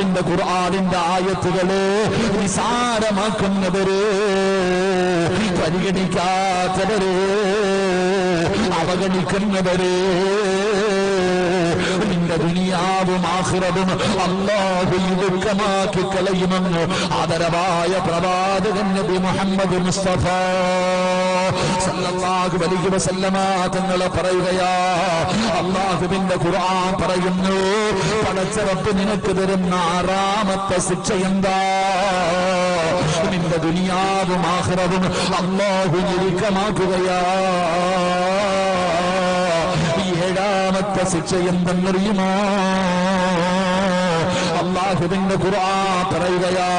അല്ലാഹുവിന്റെ ഖുർആനിന്റെ ആയത്തുകളെ നിസാരമാക്കുന്നവര്, പരിഗണിക്കാത്തവര്, അവഗണിക്കുന്നവര്, നിന്റെ ദുനിയാവും ആഖിറതും അല്ലാഹു ഇടുക്കമാക്കി കളയുമെന്ന് ആദരവായ പ്രവാചകൻ നബി മുഹമ്മദ് മുസ്തഫ സല്ലല്ലാഹു അലൈഹി വസല്ലമ തങ്ങൾ പറയുകയാ. അല്ലാഹുവിന്റെ ഖുർആൻ പറയുന്നു, പടച്ച റബ്ബ് നിനക്ക് തരുന്ന ആറാമത്തെ ശിക്ഷ എന്താ? നിന്റെ ദുനിയാവും ആഖിറതും അല്ലാഹു ഇടുക്കമാക്കുകയാ. ഏഴാമത്തെ ശിക്ഷ എന്തെന്നറിയുമോ? അല്ലാഹുവിന്റെ ഖുർആൻ പറയുകയാ,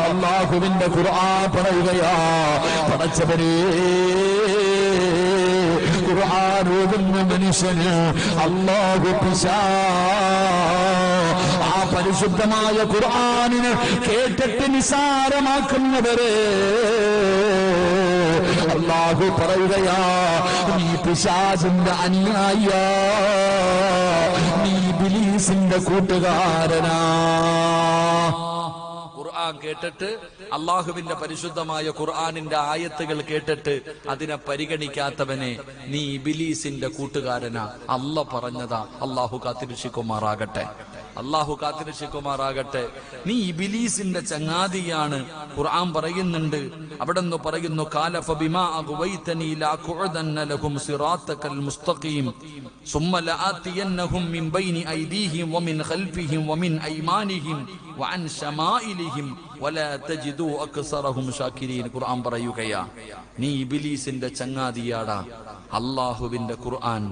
അല്ലാഹുവിന്റെ ഖുർആൻ പറയുകയാ, പടച്ചവരേ, ഖുർആൻ ഓതുന്ന മനുഷ്യന് അല്ലാഹു ആ പരിശുദ്ധമായ ഖുർആനിനെ കേട്ടിട്ട് നിസാരമാക്കുന്നവരെ അല്ലാഹു പറയുകയാ, നീ പിശാചിന്റെ അനുയായിയാ, നീ ഇബ്ലീസിന്റെ കൂട്ടുകാരനാ. ഖുർആൻ കേട്ടിട്ട്, അള്ളാഹുവിന്റെ പരിശുദ്ധമായ ഖുർആനിന്റെ ആയത്തുകൾ കേട്ടിട്ട് അതിനെ പരിഗണിക്കാത്തവനെ നീ ഇബ്ലീസിന്റെ കൂട്ടുകാരനാ. അല്ലാഹു പറഞ്ഞതാ. അള്ളാഹു കാത്തിരക്ഷിക്കുമാറാകട്ടെ, അള്ളാഹു കാത്തിരക്ഷിക്കുമാറാകട്ടെ. നീ ഇബ്ലീസിന്റെ ചങ്ങാതിയാണ്. ഖുർആൻ പറയുന്നുണ്ട്, അവിടെ നിന്ന് പറയുന്നു, ഖാല ഫബിമാ അഗ്വൈതനി ലഅഖുദന്ന ലഹും സിറാത്തകൽ മുസ്തഖീം സുമ്മ ലആതിയന്നഹും മിൻ ബൈനി ഐദീഹിം വമിൻ ഖൽഫിഹിം വമിൻ ഐമാനിഹിം വഅൻ ശമാഇലിഹിം വലാ തജിദു അക്സറഹും ശാകിരീൻ. ഖുർആൻ പറയുകയാ, നീ ഇബ്ലീസിന്റെ ചങ്ങാതിയാടാ. അല്ലാഹുവിന്റെ ഖുർആൻ,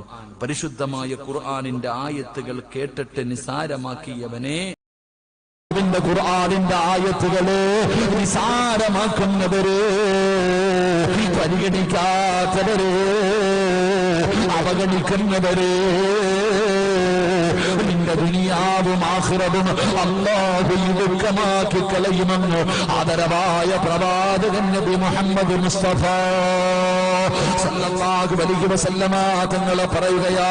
പരിശുദ്ധമായ ഖുർആനിന്റെ ആയത്തുകൾ കേട്ടിട്ട് നിസാരമാക്കിയവനെ, ഖുർആനിന്റെ ആയത്തുകളെ നിസാരമാക്കുന്നവര്, പരിഗണിക്കാത്തവര്, അവഗണിക്കുന്നവര്, നിന്റെ ദുനിയാവും ആഖിറതും അല്ലാഹു ഇടുക്കമാക്കി കളയുമെന്ന് ആദരവായ പ്രവാചകൻ നബി മുഹമ്മദ് മുസ്തഫ സല്ലല്ലാഹു അലൈഹി വസല്ലമ തങ്ങൾ പറയുകയാ.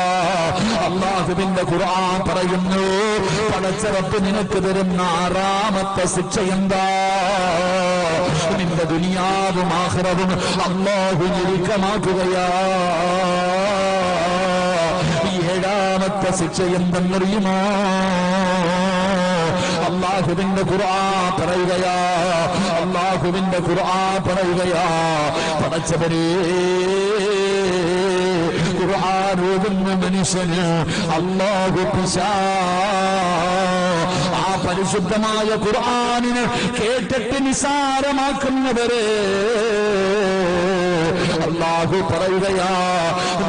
അല്ലാഹുവിന്റെ ഖുർആൻ പറയുന്നു, പടച്ച റബ്ബ് നിനക്ക് തരുന്ന ആറാമത്തെ ശിക്ഷ എന്താ? നിന്റെ ദുനിയാവും ആഖിറതും അല്ലാഹു ഇടുക്കമാക്കുകയാ. ഏഴാമത്തെ ശിക്ഷ എന്തെന്നറിയുമോ? അല്ലാഹുവിന്റെ ഖുർആൻ പറയുകയാ, അല്ലാഹുവിന്റെ ഖുർആൻ പറയുകയാ, പടച്ചവരേ, ഖുർആൻ ഓതുന്ന മനുഷ്യന് അല്ലാഹു ആ പരിശുദ്ധമായ ഖുർആനിനെ കേട്ടിട്ട് നിസാരമാക്കുന്നവരെ അല്ലാഹു പറയുകയാ,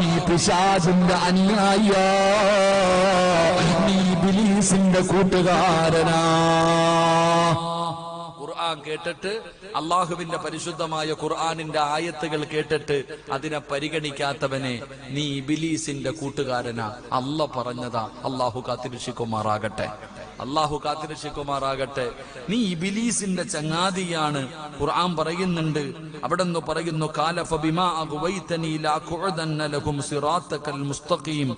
നീ പിശാചിന്റെ അനുയായിയാ, നീ ഇബ്ലീസിന്റെ കൂട്ടുകാരനാ. ഖുർആൻ കേട്ടിട്ട്, അള്ളാഹുവിന്റെ പരിശുദ്ധമായ ഖുർആനിന്റെ ആയത്തുകൾ കേട്ടിട്ട് അതിനെ പരിഗണിക്കാത്തവനെ നീ ഇബ്ലീസിന്റെ കൂട്ടുകാരനാ. അല്ലാഹു പറഞ്ഞതാ. അള്ളാഹു കാത്തിരക്ഷിക്കുമാറാകട്ടെ, അള്ളാഹു കാത്തിരക്ഷിക്കുമാറാകട്ടെ. നീ ഇബ്ലീസിന്റെ ചങ്ങാതിയാണ്. ഖുർആൻ പറയുന്നുണ്ട്, അവിടെ നിന്ന് പറയുന്നു, ഖാല ഫബിമാ അഗ്വൈതനി ലഅഖുദന്ന ലഹും സിറാത്തകൽ മുസ്തഖീം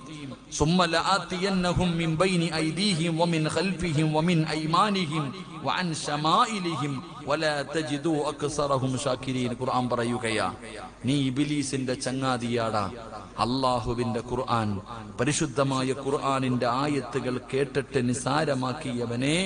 സുമ്മ ലആതിയന്നഹും മിൻ ബൈനി ഐദീഹിം വമിൻ ഖൽഫിഹിം വമിൻ ഐമാനിഹിം വഅൻ ശമാഇലിഹിം വലാ തജിദു അക്സറഹും ശാകിരീൻ. ഖുർആൻ പറയുകയാ, നീ ഇബ്ലീസിന്റെ ചങ്ങാതിയാടാ. അല്ലാഹുവിന്റെ ഖുർആൻ, പരിശുദ്ധമായ ഖുർആനിന്റെ ആയത്തുകൾ കേട്ടിട്ട് നിസാരമാക്കിയവനെ